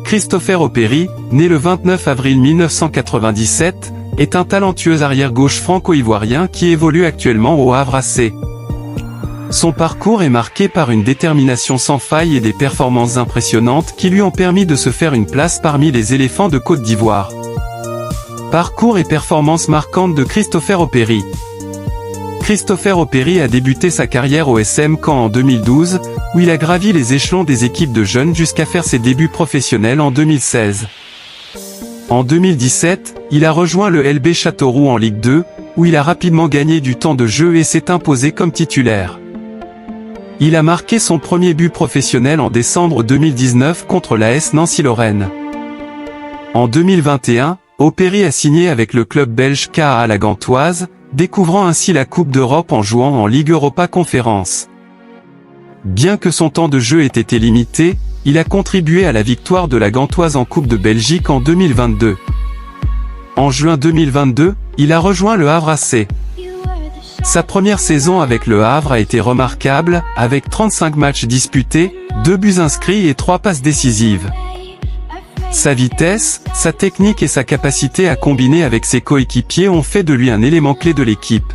Christopher Opéry, né le 29 avril 1997, est un talentueux arrière-gauche franco-ivoirien qui évolue actuellement au Havre AC. Son parcours est marqué par une détermination sans faille et des performances impressionnantes qui lui ont permis de se faire une place parmi les éléphants de Côte d'Ivoire. Parcours et performances marquantes de Christopher Opéry. Christopher Opéry a débuté sa carrière au SM Caen en 2012, où il a gravi les échelons des équipes de jeunes jusqu'à faire ses débuts professionnels en 2016. En 2017, il a rejoint le LB Châteauroux en Ligue 2, où il a rapidement gagné du temps de jeu et s'est imposé comme titulaire. Il a marqué son premier but professionnel en décembre 2019 contre l'AS Nancy-Lorraine. En 2021, Opéry a signé avec le club belge KA la Gantoise, découvrant ainsi la Coupe d'Europe en jouant en Ligue Europa Conférence. Bien que son temps de jeu ait été limité, il a contribué à la victoire de la Gantoise en Coupe de Belgique en 2022. En juin 2022, il a rejoint le Havre AC. Sa première saison avec le Havre a été remarquable, avec 35 matchs disputés, 2 buts inscrits et 3 passes décisives. Sa vitesse, sa technique et sa capacité à combiner avec ses coéquipiers ont fait de lui un élément clé de l'équipe.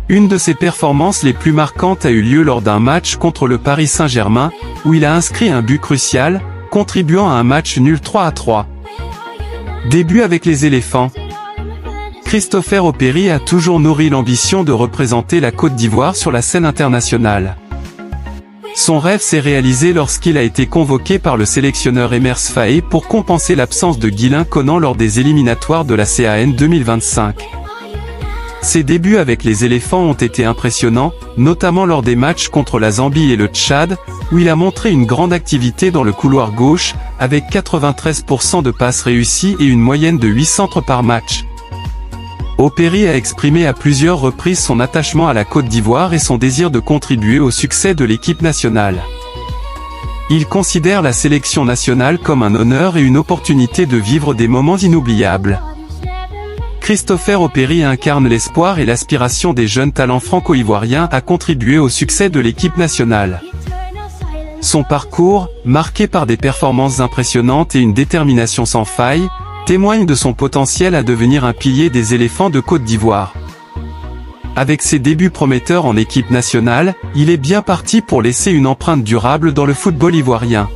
Une de ses performances les plus marquantes a eu lieu lors d'un match contre le Paris Saint-Germain, où il a inscrit un but crucial, contribuant à un match nul 3-3. Début avec les éléphants. Christopher Opéry a toujours nourri l'ambition de représenter la Côte d'Ivoire sur la scène internationale. Son rêve s'est réalisé lorsqu'il a été convoqué par le sélectionneur Emers Faé pour compenser l'absence de Guilain Conan lors des éliminatoires de la CAN 2025. Ses débuts avec les éléphants ont été impressionnants, notamment lors des matchs contre la Zambie et le Tchad, où il a montré une grande activité dans le couloir gauche, avec 93% de passes réussies et une moyenne de 8 centres par match. Opéry a exprimé à plusieurs reprises son attachement à la Côte d'Ivoire et son désir de contribuer au succès de l'équipe nationale. Il considère la sélection nationale comme un honneur et une opportunité de vivre des moments inoubliables. Christopher Opéry incarne l'espoir et l'aspiration des jeunes talents franco-ivoiriens à contribuer au succès de l'équipe nationale. Son parcours, marqué par des performances impressionnantes et une détermination sans faille, témoigne de son potentiel à devenir un pilier des éléphants de Côte d'Ivoire. Avec ses débuts prometteurs en équipe nationale, il est bien parti pour laisser une empreinte durable dans le football ivoirien.